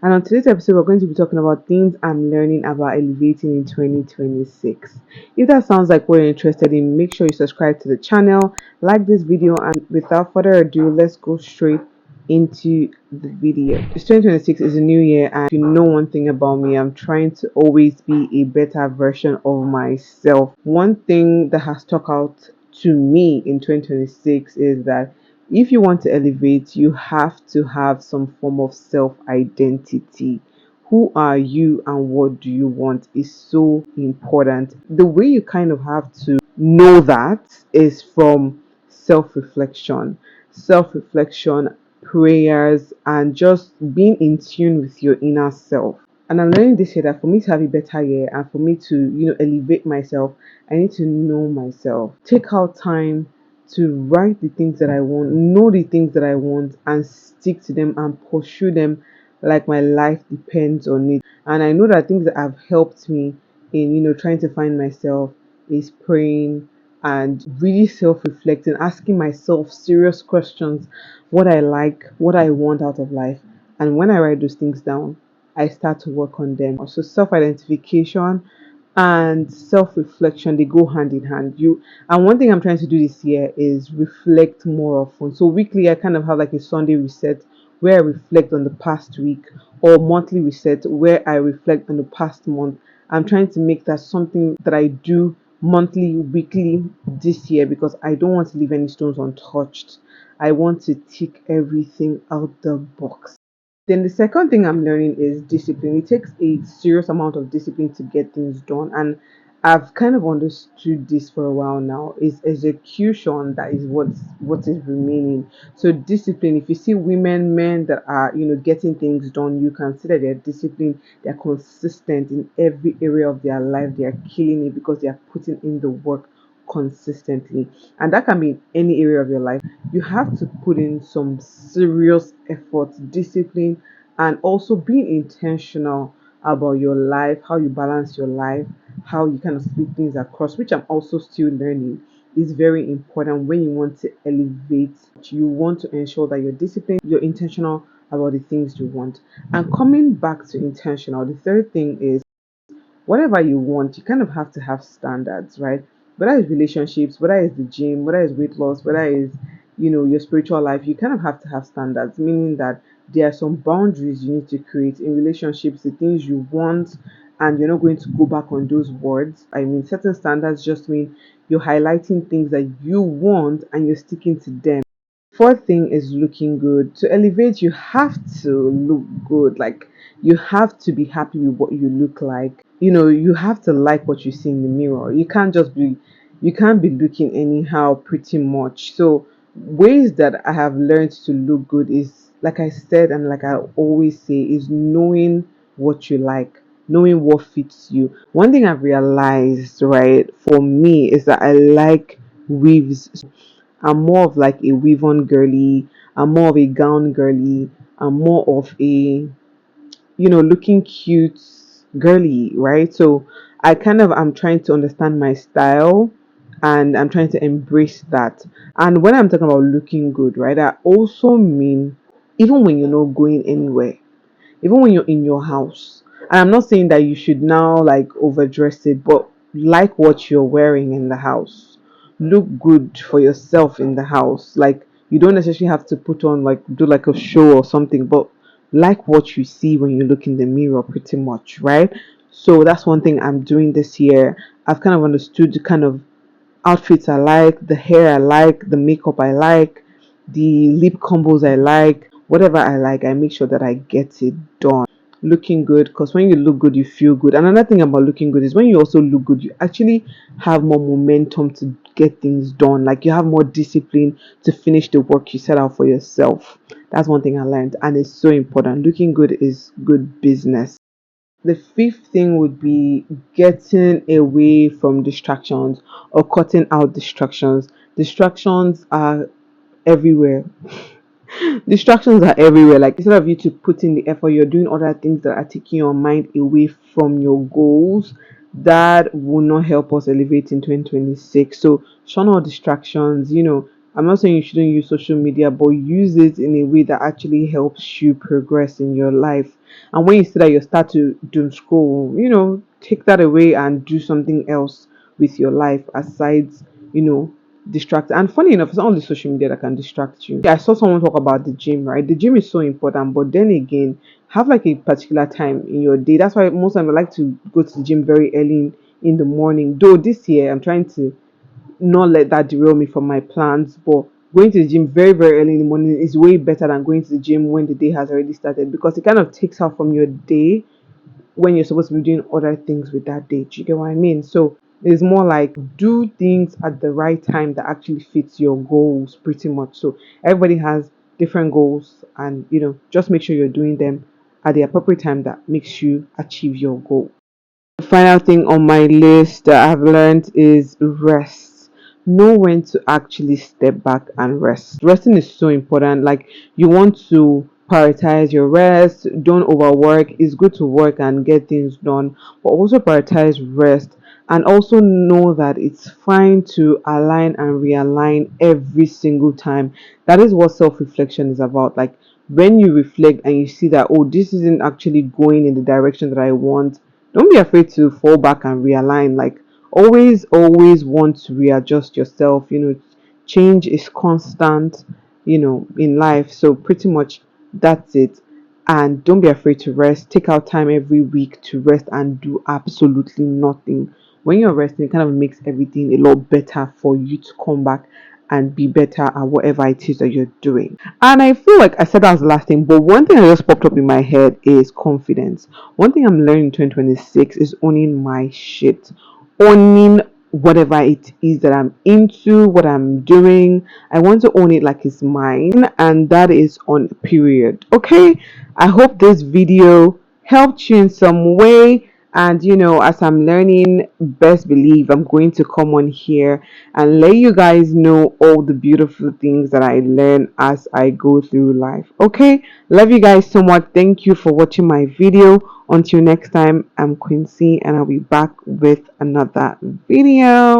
And on today's episode, we're going to be talking about things I'm learning about elevating in 2026. If that sounds like what you're interested in, make sure you subscribe to the channel, like this video, and without further ado, let's go straight into the video. It's 2026 is a new year, and if you know one thing about me, I'm trying to always be a better version of myself. One thing that has stuck out to me in 2026 is that if you want to elevate, you have to have some form of self identity. Who are you and what do you want is so important. The way you kind of have to know that is from self reflection. Self reflection, prayers, and just being in tune with your inner self. And I'm learning this year that for me to have a better year and for me to, elevate myself, I need to know myself. Take out time to write the things that I want, know the things that I want, and stick to them and pursue them like my life depends on it. And I know that things that have helped me in, trying to find myself is praying and really self reflecting, asking myself serious questions, what I like, what I want out of life. And when I write those things down, I start to work on them. So self identification and self reflection, they go hand in hand. And one thing I'm trying to do this year is reflect more often. So weekly I kind of have like a Sunday reset where I reflect on the past week, or monthly reset where I reflect on the past month. I'm trying to make that something that I do monthly, weekly this year, because I don't want to leave any stones untouched. I want to tick everything out the box. Then the second thing I'm learning is discipline. It takes a serious amount of discipline to get things done, and I've kind of understood this for a while now. Is execution that is what is remaining. So discipline. If you see women, men that are getting things done, you can see that they're disciplined. They're consistent in every area of their life. They are killing it because they are putting in the work consistently, and that can be in any area of your life. You have to put in some serious effort, discipline, and also being intentional about your life, how you balance your life, how you kind of split things across, which I'm also still learning, is very important when you want to elevate. You want to ensure that you're disciplined, you're intentional about the things you want. And coming back to intentional, the third thing is whatever you want, you kind of have to have standards, right? Whether it's relationships, whether it's the gym, whether it's weight loss, whether it's your spiritual life, you kind of have to have standards, meaning that there are some boundaries you need to create in relationships, the things you want, and you're not going to go back on those words. I mean, certain standards just mean you're highlighting things that you want and you're sticking to them. Fourth thing is looking good. To elevate, you have to look good. Like, you have to be happy with what you look like. You have to like what you see in the mirror. You can't be looking anyhow pretty much. So ways that I have learned to look good is, like I said and like I always say, is knowing what you like, knowing what fits you. One thing I've realized, right, for me is that I like weaves. I'm more of like a weave on girly. I'm more of a gown girly. I'm more of a, looking cute girly, right? So I'm trying to understand my style and I'm trying to embrace that. And when I'm talking about looking good, right, I also mean even when you're not going anywhere, even when you're in your house. And I'm not saying that you should now like overdress it, but like what you're wearing in the house. Look good for yourself in the house. Like, you don't necessarily have to put on like do like a show or something, but like what you see when you look in the mirror pretty much, right? So that's one thing I'm doing this year. I've kind of understood the kind of outfits I like, the hair I like, the makeup I like, the lip combos I like, whatever I like, I make sure that I get it done. Looking good, because when you look good, you feel good. And another thing about looking good is when you also look good, you actually have more momentum to get things done. Like, you have more discipline to finish the work you set out for yourself. That's one thing I learned, and it's so important. Looking good is good business. The fifth thing would be getting away from distractions or cutting out distractions. Distractions are everywhere. Distractions are everywhere. Like, instead of you to put in the effort, you're doing other things that are taking your mind away from your goals. That will not help us elevate in 2026. So shun all distractions. I'm not saying you shouldn't use social media, but use it in a way that actually helps you progress in your life. And when you see that you start to doom scroll, take that away and do something else with your life aside, you know, distract. And funny enough, it's not only social media that can distract you. Yeah, I saw someone talk about the gym, right? The gym is so important, but then again, have like a particular time in your day. That's why most times I like to go to the gym very early in the morning. Though this year I'm trying to not let that derail me from my plans, but going to the gym very, very early in the morning is way better than going to the gym when the day has already started, because it kind of takes out from your day when you're supposed to be doing other things with that day. Do you get what I mean? So it's more like do things at the right time that actually fits your goals pretty much. So everybody has different goals, and just make sure you're doing them at the appropriate time that makes you achieve your goal. The final thing on my list that I've learned is rest. Know when to actually step back and rest. Resting is so important. Like, you want to prioritize your rest, don't overwork. It's good to work and get things done, but also prioritize rest. And also know that it's fine to align and realign every single time. That is what self reflection is about. Like, when you reflect and you see that, oh, this isn't actually going in the direction that I want, don't be afraid to fall back and realign. Like, always want to readjust yourself. Change is constant, in life. So pretty much that's it. And don't be afraid to rest. Take out time every week to rest and do absolutely nothing. When you're resting, it kind of makes everything a lot better for you to come back and be better at whatever it is that you're doing. And I feel like I said that was the last thing, but one thing that just popped up in my head is confidence. One thing I'm learning in 2026 is owning my shit, owning whatever it is that I'm into, what I'm doing. I want to own it like it's mine, and that is on period. Okay, I hope this video helped you in some way. And as I'm learning, best believe I'm going to come on here and let you guys know all the beautiful things that I learn as I go through life. Okay, love you guys so much. Thank you for watching my video. Until next time, I'm Quincy, and I'll be back with another video.